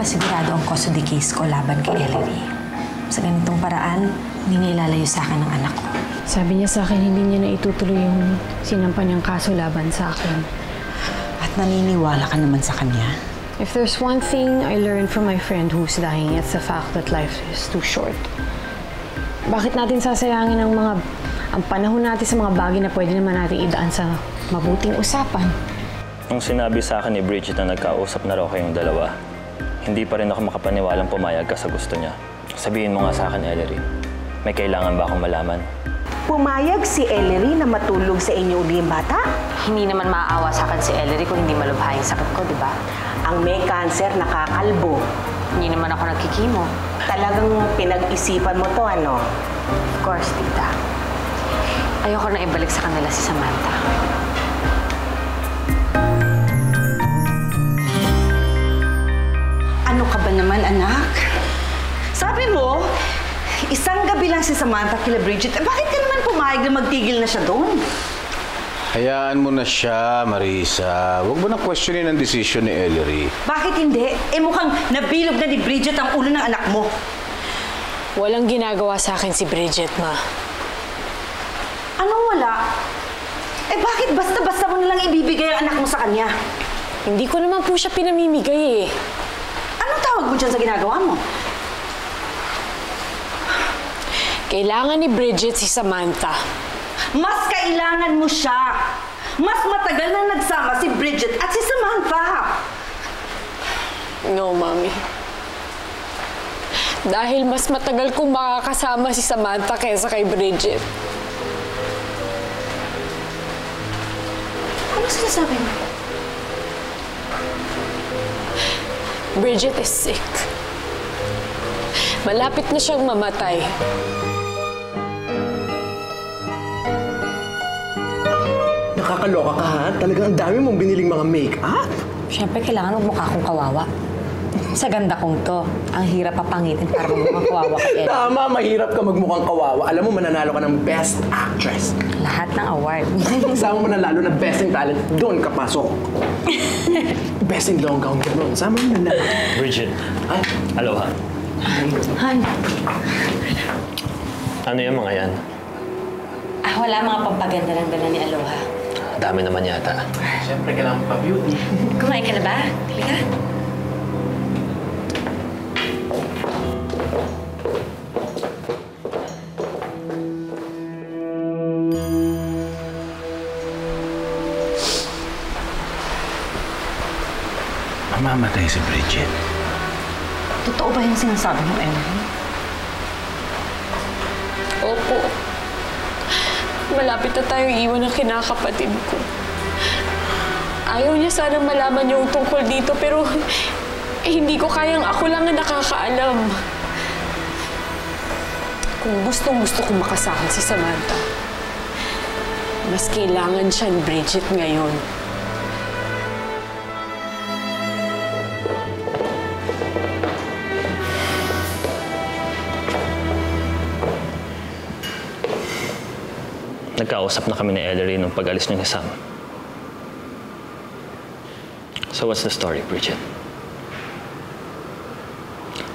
sigurado ang custody case ko laban kay Ellery. Sa ganitong paraan, hindi niya ilalayo sa akin ang anak ko. Sabi niya sa akin, hindi niya na itutuloy yung sinampa niyang kaso laban sa akin. At naniniwala ka naman sa kanya? If there's one thing I learned from my friend who's dying, it's the fact that life is too short. Bakit natin sasayangin ang panahon natin sa mga bagay na pwede naman natin idaan sa mabuting usapan? Nung sinabi sa akin ni Bridget na nagkausap na raw kayong dalawa, hindi pa rin ako makapaniwalang pumayag ka sa gusto niya. Sabihin mo nga sa akin, Ellery, may kailangan ba akong malaman? Pumayag si Ellery na matulog sa inyo uli yung bata? Hindi naman maaawa sa akin si Ellery kung hindi malubha yung sakit ko, di ba? Ang may cancer, nakakalbo. Hindi naman ako nagkikimo. Talagang pinag-isipan mo to, ano? Of course, tita. Ayoko na ibalik sa kanila si Samantha. Ano ka ba naman, anak? Sabi mo, isang gabi lang si Samantha kila Bridget. Bakit ka naman pumayag na magtigil na siya doon? Hayaan mo na siya, Marisa. Huwag mo na questionin ang desisyon ni Ellery. Bakit hindi? Mukhang nabilog na ni Bridget ang ulo ng anak mo. Walang ginagawa sa akin si Bridget, Ma. Anong wala? Bakit basta-basta mo nalang ibibigay ang anak mo sa kanya? Hindi ko naman po siya pinamimigay eh. Anong tawag mo dyan sa ginagawa mo? Kailangan ni Bridget si Samantha. Mas kailangan mo siya. Mas matagal na nagsama si Bridget at si Samantha. No, Mami. Dahil mas matagal kong makakasama si Samantha kaysa kay Bridget. Ano sinasabi mo? Bridget is sick. Malapit na siyang mamatay. Nakakaloka ka, ha? Talagang ang dami mong biniling mga make-up. Siyempre, kailangan magmukha akong kawawa. Sa ganda kong to, ang hirap papangitin para magmukhang kawawa ka, Ellery. Tama, mahirap ka magmukhang kawawa. Alam mo, mananalo ka ng Best Actress. Lahat ng award. Sama mo na lalo na Best in Talent, doon ka pasok. Best in Long Gown, gano'n. Sama mo na. Bridget, Ay, aloha. Han, Ano yung mga yan? wala mga pampaganda lang dala ni Aloha. Dami naman yata. siyempre kailangan pa beauty. Kumain ka na ba? Halika. Mamamatay si Bridget. Totoo ba yung sinasabi mo, Emily? Opo. Malapit na tayong iwan ng kinakapatid ko. Ayaw niya sanang malaman yung tungkol dito, pero hindi ko kayang ako lang ang nakakaalam. Kung gustong-gusto kong makasama si Samantha, mas kailangan siya ni Bridget ngayon. Nagkausap na kami ni Ellery nung pag-alis niya ni Sam. So what's the story, Bridget?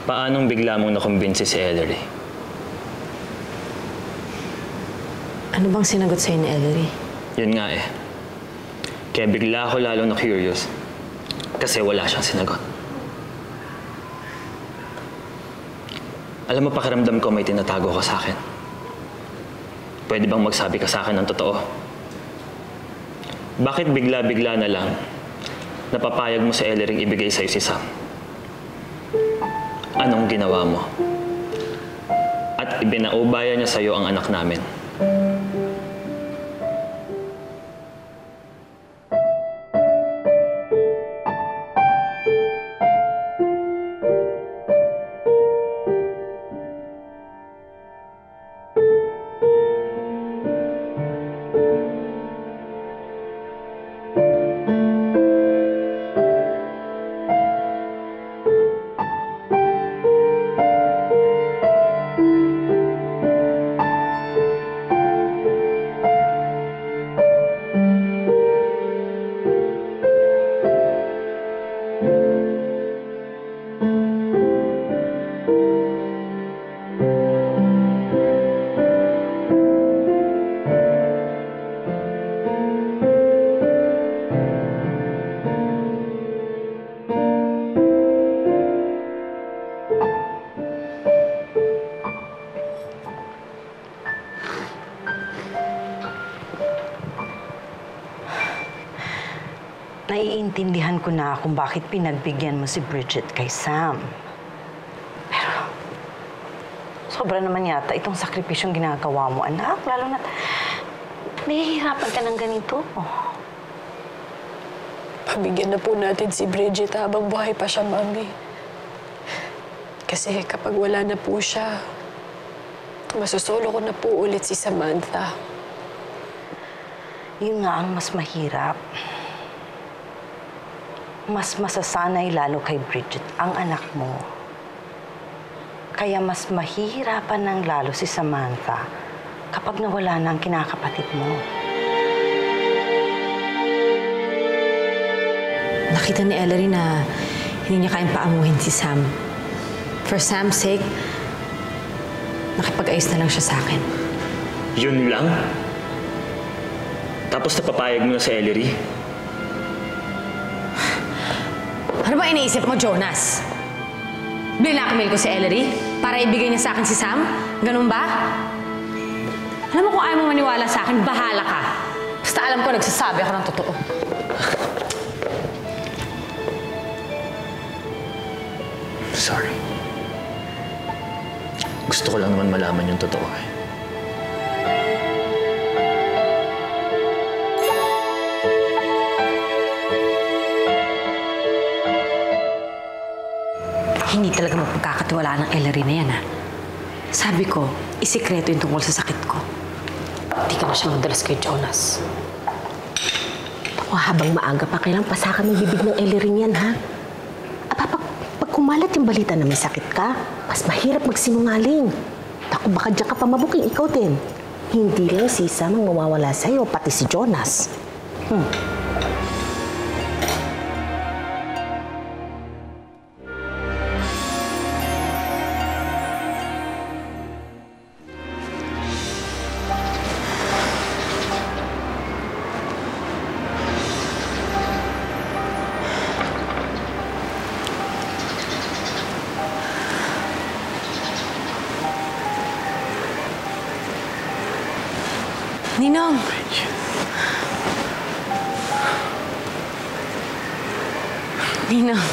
Paanong bigla mong nakumbinsi si Ellery? Ano bang sinagot sa'yo ni Ellery? Yun nga eh. Kaya bigla ako lalo na curious. Kasi wala siyang sinagot. Alam mo, pakiramdam ko may tinatago ka sa akin. Pwede bang magsabi ka sa akin ng totoo? Bakit bigla-bigla na lang napapayag mo sa Ellery ibigay sa'yo si Sam? Anong ginawa mo? At ibinaubaya niya sa'yo ang anak namin. Naiintindihan ko na kung bakit pinagbigyan mo si Bridget kay Sam. Pero, sobra naman yata itong sakripisyong ginagawa mo, anak. Lalo na, nahihirapan ka ng ganito. Pabigyan na po natin si Bridget habang buhay pa siya, Mami. Kasi kapag wala na po siya, masusolo ko na po ulit si Samantha. Yun nga ang mas mahirap. Mas masasanay lalo kay Bridget ang anak mo. Kaya mas mahihirapan ng lalo si Samantha kapag nawala na ang kinakapatid mo. Nakita ni Ellery na hindi niya kayang paamuhin si Sam. For Sam's sake, nakipag-ayos na lang siya sa akin. Yun lang? Tapos napapayag mo na si Ellery? Ano ba iniisip mo, Jonas? Blinakmail ko si Ellery para ibigay niya sa akin si Sam? Ganun ba? Alam mo kung ayaw mo maniwala sa akin, bahala ka. Basta alam ko, nagsasabi ako ng totoo. Sorry. Gusto ko lang naman malaman yung totoo eh. Hindi talaga mapagkakatiwalaan ng Ellery na yan, ha? Sabi ko, isikreto yung tungkol sa sakit ko. Hindi ka na siya madalas kay Jonas. O habang maaga pa, kailang pasakan ng bibig ng Ellery niyan, ha? Pag kumalat yung balita na may sakit ka, mas mahirap magsinungaling. Naku, baka diyan ka pa mabuking, ikaw din. Hindi lang si Sam ang mawawala sa'yo, pati si Jonas. Ninong! Ninong.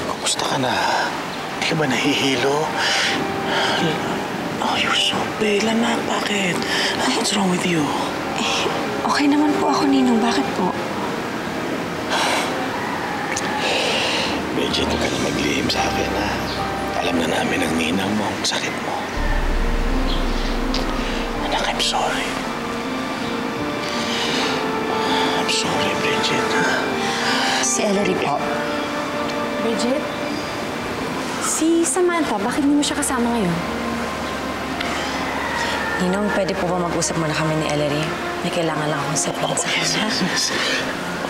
Kumusta ka na? Hindi ka ba nahihilo? Oh, you're so pale, anak. Bakit? What's wrong with you? Okay naman po ako, Ninong. Bakit po? Bridget, huwag ka na maglihim sa akin, ha? Alam na namin ang ninang mo, ang sakit mo. Anak, I'm sorry. I'm sorry, Bridget. Si Ellery po. Bridget? Si Samantha, bakit hindi mo siya kasama ngayon? Ninong, pwede po ba mag-usap muna kami ni Ellery? May kailangan lang akong sabihin sa kanya. Yes.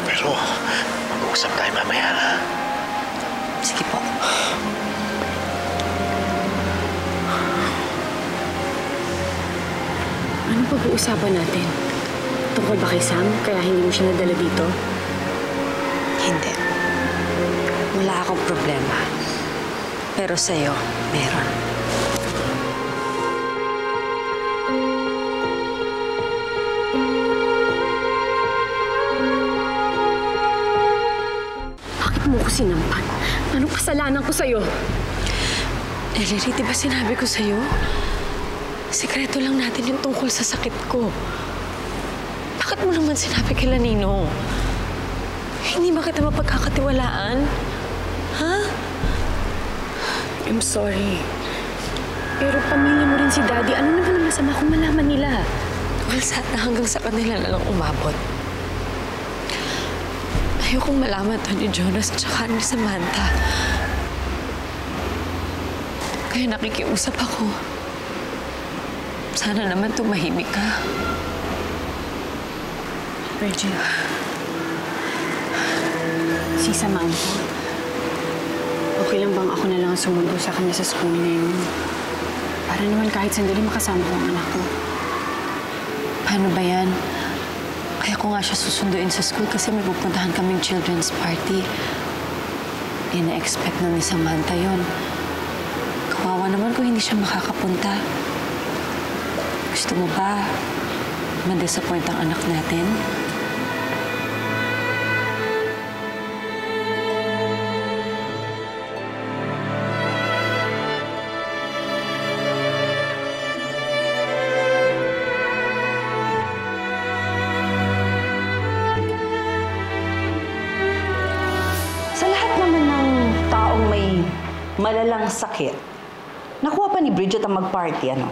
Pero, mag-uusap tayo mamaya, ha? Sige po. Ano pag-uusapan natin? Tungkol ba kay Sam, kaya hindi mo siya nadala dito? Hindi. Wala akong problema. Pero sa'yo, meron. Bakit mo ko sinampan? Anong kasalanan ko sa'yo? Ellery, di ba sinabi ko sa'yo? Sikreto lang natin yung tungkol sa sakit ko. Bakit mo naman sinabi kay Ninong? Hindi ba kita mapagkakatiwalaan? Ha? I'm sorry. Pero pamilya mo rin si Daddy. Ano naman ang masama kung malaman nila? Well, sana hanggang sa kanila na lang umabot. Ayokong malaman to ni Jonas at saka ni Samantha. Kaya nakikiusap ako. Sana naman tumahimik ka. Bridget. Si Samantha. Okay lang bang ako na lang sumundo sa kanya sa school ngayon? Para naman kahit sandali makasama ko ang anak ko. Paano ba yan? Kaya ko nga siya susunduin sa school kasi may pupuntahan kaming children's party. Ina-expect na ni Samantha yon. Kawawa naman kung hindi siya makakapunta. Gusto mo ba ma-disappoint ang anak natin. Sa lahat naman ng taong may malalang sakit, nakuha pa ni Bridget ang mag-party, ano?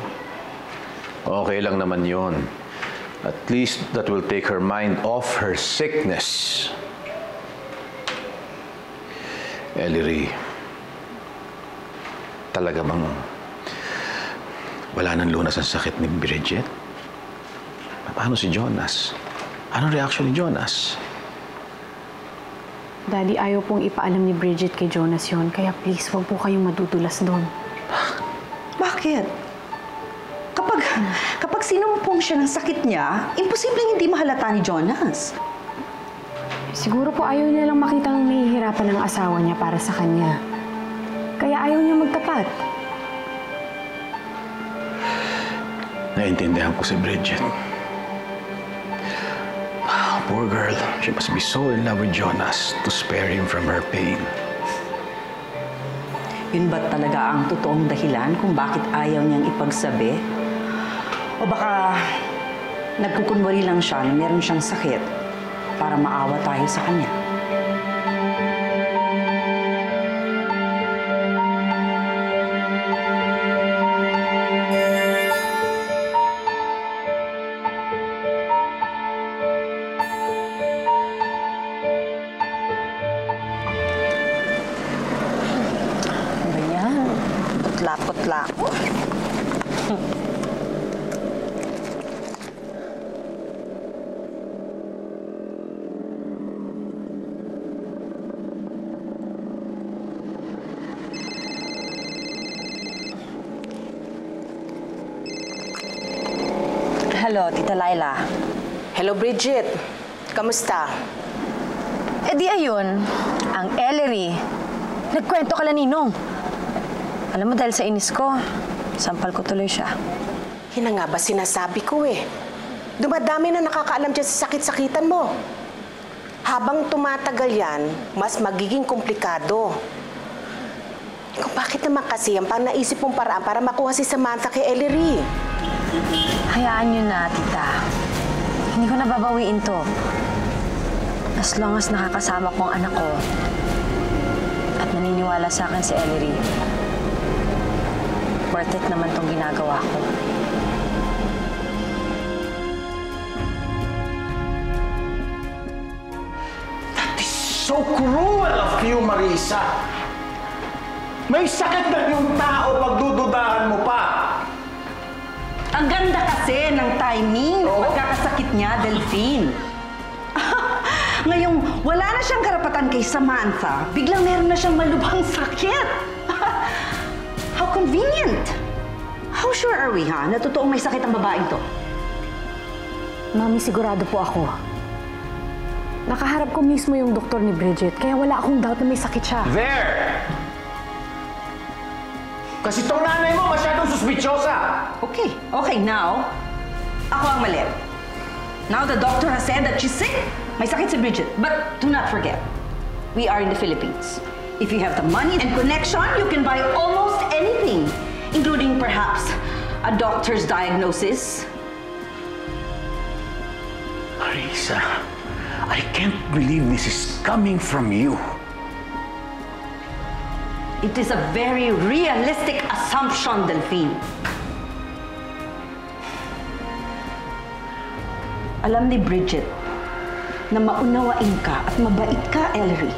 Okay lang naman yon. At least that will take her mind off her sickness. Ellery, talaga bang wala nang lunas ang sakit ni Bridget? Paano si Jonas? Anong reaction ni Jonas? Daddy, ayaw pong ipaalam ni Bridget kay Jonas yon. Kaya please, wag po kayong madudulas doon. Bakit? Kapag sinumpong siya ng sakit niya, imposibleng hindi mahalata ni Jonas. Siguro po ayaw niya lang makitang nahihirapan ng asawa niya para sa kanya. Kaya ayaw niya magtapat. Naiintindihan ko si Bridget. Poor girl. She must be so in love with Jonas to spare him from her pain. Yun ba talaga ang totoong dahilan kung bakit ayaw niyang ipagsabi? O baka nagkukunwari lang siya na meron siyang sakit para maawa tayo sa kanya? Ano ba yan? Putla-putla ako. Hello, Tita Laila. Hello, Bridget. Kamusta? Eh di ayun, ang Ellery. Nagkwento ka lang, Ninong. Alam mo, dahil sa inis ko, sampal ko tuloy siya. Yun na nga ba sinasabi ko eh. Dumadami na nakakaalam dyan sa sakit-sakitan mo. Habang tumatagal yan, mas magiging komplikado. Kung bakit naman kasi ang naisip mong paraan para makuha si Samantha kay Ellery? Hayaan niyo na, tita. Hindi ko nababawiin to. As long as nakakasama ko ang anak ko at naniniwala sa akin si Ellery, worth it naman tong ginagawa ko. That is so cruel of you, Marisa. May sakit na yung tao, pagdududahan mo pa. Ang ganda kasi ng timing. Pagkakasakit niya, Delphine. Ngayong wala na siyang karapatan kay Samantha, biglang meron na siyang malubhang sakit. How convenient. How sure are we, ha? Na totoong may sakit ang babaeng to? Mami, sigurado po ako. Nakaharap ko mismo yung doktor ni Bridget, kaya wala akong doubt na may sakit siya. There! Kasi itong nanay mo masyadong suspitsyosa. Okay, now, ako ang mali. Now the doctor has said that she's sick. May sakit si Bridget. But do not forget, we are in the Philippines. If you have the money and connection, you can buy almost anything, including perhaps a doctor's diagnosis. Marisa, I can't believe this is coming from you. It is a very realistic assumption, Delphine. Alam ni Bridget na maunawain ka at mabait ka, Ellery.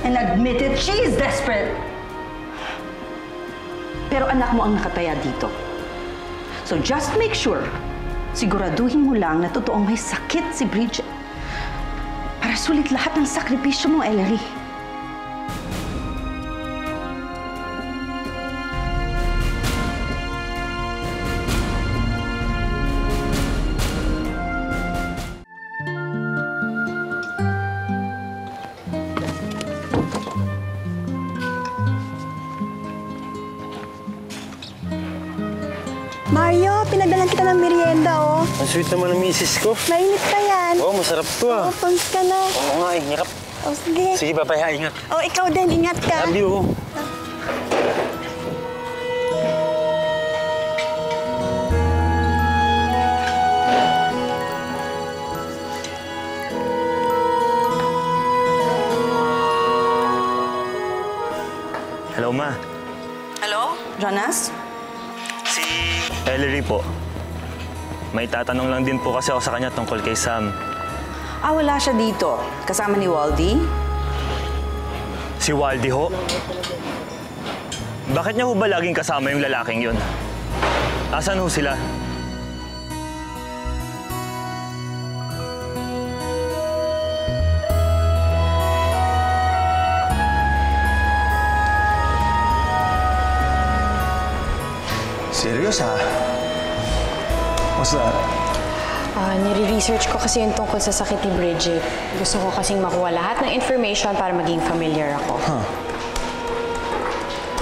And admitted she is desperate. Pero anak mo ang nakataya dito. So just make sure, siguraduhin mo lang na totoong may sakit si Bridget. Para sulit lahat ng sakripisyo mo, Ellery. Mario, pinagdalan kita ng merienda, oh. Ang sweet naman ng misis ko. Mainit pa yan. Oo, masarap to ah. Oh, pams ka na. Oo nga, hirap. Oh, sige. Sige, papaya, ingat. Oh, ikaw din, ingat ka. Love you. Hello, Ma. Hello? Jonas? Si Ellery po. May tatanong lang din po kasi ako sa kanya tungkol kay Sam. Wala siya dito. Kasama ni Waldy? Si Waldy ho? Bakit niya ho ba laging kasama yung lalaking yun? Asan ho sila? Serious ha? What's that? Nire-research ko kasi yung tungkol sa sakit ni Bridget. Gusto ko kasing makuha lahat ng information para maging familiar ako. Huh.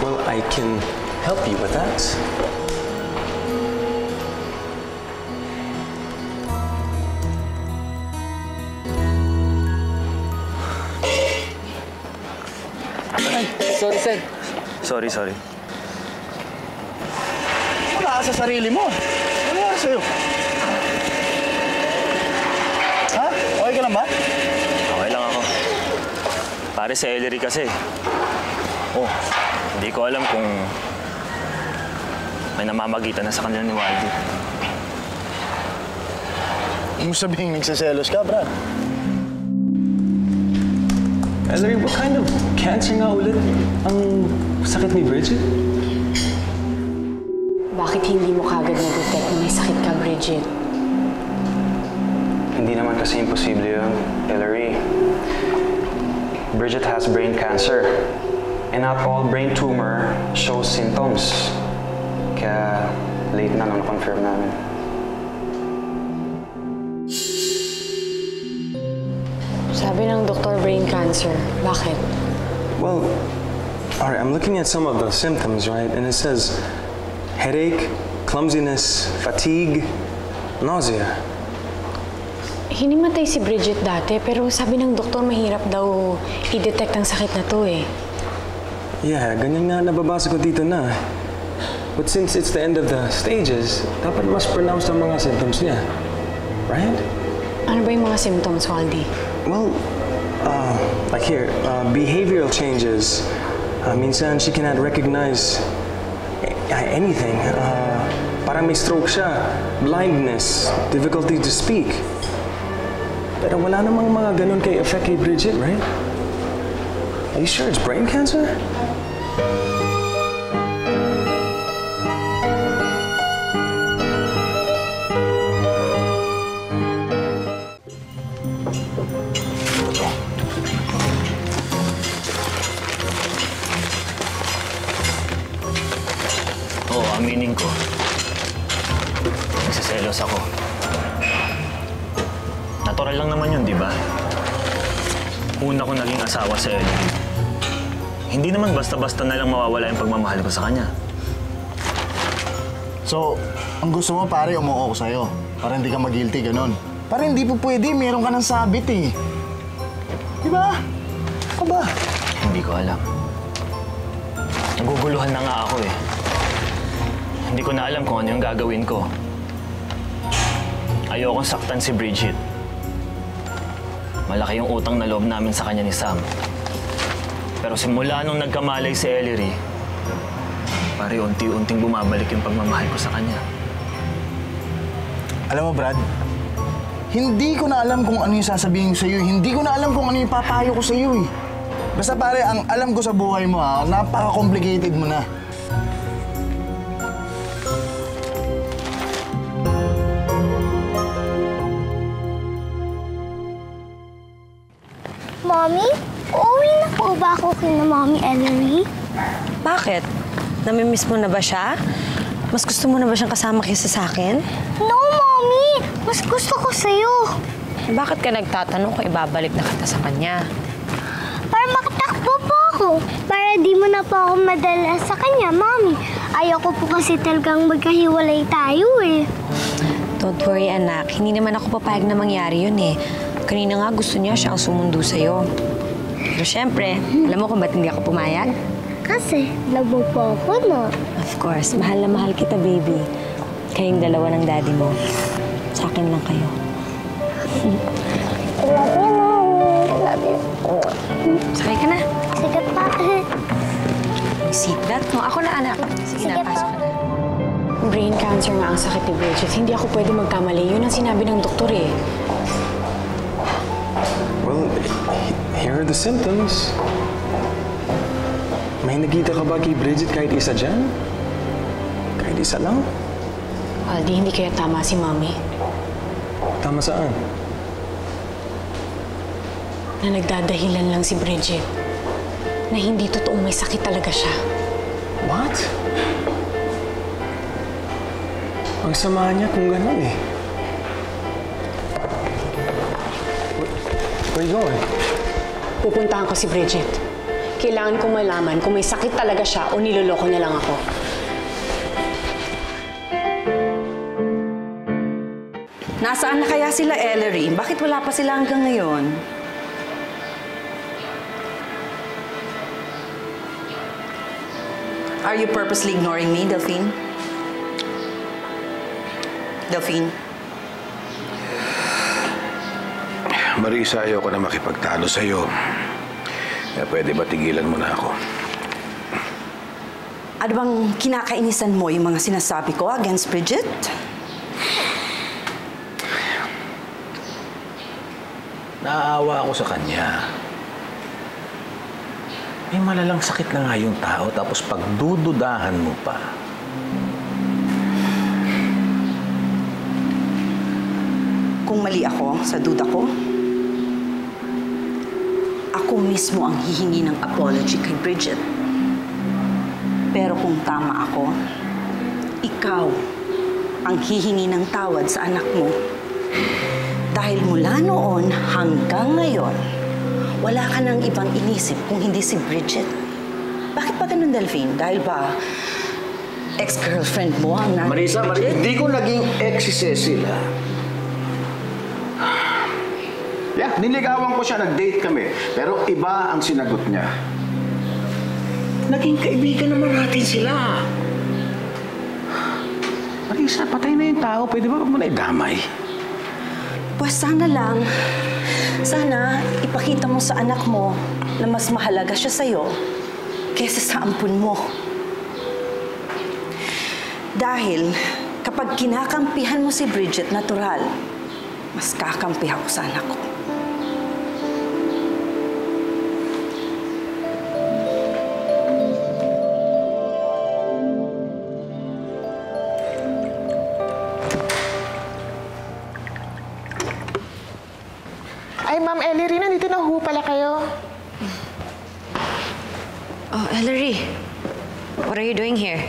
Well, I can help you with that. Ay, sorry, Sen. Sorry. Wala ka sa sarili mo. Ano nangyari sa'yo? Ha? Okay ka lang ba? Okay lang ako. Pare si Ellery kasi. Oh, hindi ko alam kung may namamagitan na sa kanila ni Waldy. Yung sabihin nagsiselos ka, Brad. Ellery, what kind of cancer nga ulit ang sakit ni Bridget? Bakit hindi mo kagad na-detect na may sakit ka, Bridget? Hindi naman kasi imposible yun, Ellery. Bridget has brain cancer. And not all brain tumor shows symptoms. Kaya late na nung confirm namin. Sabi ng doktor, brain cancer. Bakit? Well, all right, I'm looking at some of the symptoms, right? And it says headache, clumsiness, fatigue, nausea. Hinimatay si Bridget dati, pero sabi ng doktor mahirap daw i-detect ang sakit na to eh. Yeah, ganyan nga nababasa ko dito na. But since it's the end of the stages, dapat mas pronounced ang mga symptoms niya. Right? Ano ba yung mga symptoms, Waldy? Well, like here, behavioral changes. Minsan she cannot recognize anything. Parang may stroke siya, blindness, difficulty to speak. Pero wala namang mga ganun kay affect kay Bridget, right? Are you sure it's brain cancer? Oo, aminin ko. Nagsiselos ako. Natural lang naman yun, di ba? Una ko naging asawa sa Ellery. Hindi naman basta-basta na lang mawawala yung pagmamahal ko sa kanya. So, ang gusto mo, pare, umuo ko sa'yo. Para hindi ka mag-guilty, ganun. Para hindi po pwede, meron ka ng sabit eh. Di ba? Ako ba? Hindi ko alam. Naguguluhan na nga ako eh. Hindi ko na alam kung ano yung gagawin ko. Ayokong saktan si Bridget. Malaki yung utang na loob namin sa kanya ni Sam. Pero simula nung nagkamalay si Ellery, pare unti-unting bumabalik yung pagmamahal ko sa kanya. Alam mo, Brad, hindi ko na alam kung ano yung sasabihin ko sa'yo. Hindi ko na alam kung ano yung papayo ko sa'yo eh. Basta pare, ang alam ko sa buhay mo ha, napaka-complicated mo na. Mommy, uuwi na po ba ako kina Mommy Ellery? Bakit? Namimiss mo na ba siya? Mas gusto mo na ba siyang kasama kaysa sa akin? No, Mommy! Mas gusto ko sa'yo. Bakit ka nagtatanong kung ibabalik na kita sa kanya? Para makatakbo po ako. Para di mo na po ako madala sa kanya, Mommy. Ayoko po kasi talagang magkahiwalay tayo eh. Don't worry, anak. Hindi naman ako papayag na mangyari yun eh. Kanina nga gusto niya siyang sumundo sa'yo. Pero syempre, alam mo kung ba't hindi ako pumayag? Kasi, love mo po ako, no? Of course. Mahal na mahal kita, baby. Kayong dalawa ng daddy mo. Sa akin lang kayo. I love you, Mommy. I love you. Sakay ka na. Sige pa. May seatbelt mo. Ako na, anak. Sige na, pasok ka na. Brain cancer nga ang sakit ni Bridget. Hindi ako pwede magkamali. Yun ang sinabi ng doktor eh. Well, here are the symptoms. May nakita ka ba kay Bridget kahit isa dyan? Kahit isa lang? Aldi, hindi kaya tama si Mommy. Tama saan? Na nagdadahilan lang si Bridget. Na hindi totoong may sakit talaga siya. What? Ang sama niya kung gano'n eh. Where you going? Pupuntahan ko si Bridget. Kailangan kong malaman kung may sakit talaga siya o niloloko niya lang ako. Nasaan na kaya sila, Ellery? Bakit wala pa sila hanggang ngayon? Are you purposely ignoring me, Delphine? Delphine? Marisa, ayoko na makipagtalo sa'yo. Kaya pwede ba tigilan mo na ako? Ano bang kinakainisan mo yung mga sinasabi ko against Bridget? Naaawa ako sa kanya. May malalang sakit na nga yung tao, tapos pagdududahan mo pa. Kung mali ako sa duda ko, ako mismo ang hihingi ng apology kay Bridget. Pero kung tama ako, ikaw ang hihingi ng tawad sa anak mo. Dahil mula noon hanggang ngayon, wala ka nang ibang inisip kung hindi si Bridget. Bakit ba ganun, Delphine? Dahil ba ex-girlfriend mo ang nanay Marisa, Bridget? hindi ko naging ex si Cecil, ha? Yeah, niligawan ko siya, nag-date kami. Pero iba ang sinagot niya. Naging kaibigan naman natin sila. Marisa, patay na yung tao. Pwede ba mo na idamay? Pues sana lang, sana ipakita mo sa anak mo na mas mahalaga siya sa'yo kaysa sa ampun mo. Dahil kapag kinakampihan mo si Bridget, natural, mas kakampihan ko sa anak ko. Ay, Ma'am Ellery, nandito na ho pala kayo. Oh, Ellery. What are you doing here?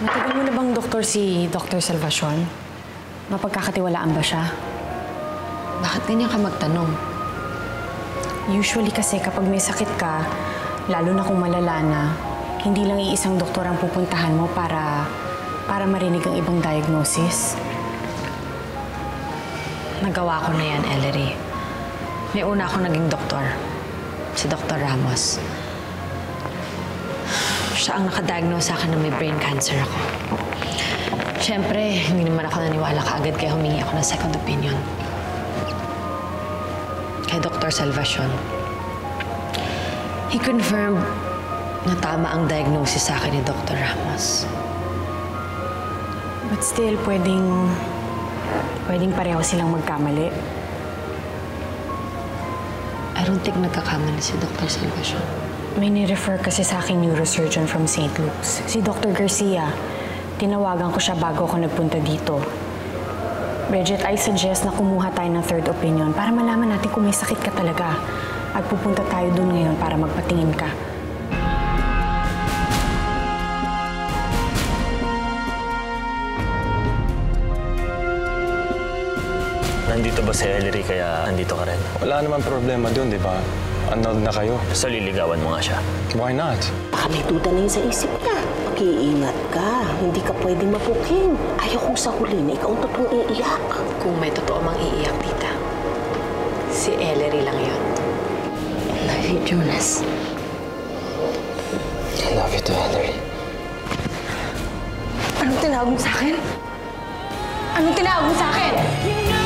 Matagal mo na bang doktor si Dr. Salvacion? Mapagkakatiwalaan ba siya? Bakit ganyan ka magtanong? Usually kasi kapag may sakit ka, lalo na kung malala na, hindi lang iisang doktor ang pupuntahan mo para marinig ang ibang diagnosis. Nagawa ko na yan, Ellery. May una akong naging doktor. Si Dr. Ramos. Siya ang nakadiagnose sa akin na may brain cancer ako. Siyempre, hindi naman ako naniwala kaagad kaya humingi ako ng second opinion. Kay Dr. Salvacion. He confirmed na tama ang diagnosis sa akin ni Dr. Ramos. But still, pwedeng pareho silang magkamali. I don't think nagkakamali si Dr. Salvacion. May ni-refer kasi sa akin neurosurgeon from St. Luke's. Si Dr. Garcia. Tinawagan ko siya bago ako nagpunta dito. Bridget, I suggest na kumuha tayo ng third opinion para malaman natin kung may sakit ka talaga. At pupunta tayo doon ngayon para magpatingin ka. Nandito ba si Ellery kaya nandito ka rin? Wala naman problema doon, di ba? annulled na kayo. So liligawan mo nga siya. Why not? Baka may duda na yun sa isip niya. Mag-iingat ka. Hindi ka pwedeng mapuking. Ayaw kong sa huli na ikaw ang totoong iiyak. Kung may totoo mang iiyak, tita, si Ellery lang yun. I love you, Jonas. I love you too, Ellery. Anong tinawag mo sa akin? Anong tinawag mo sa akin?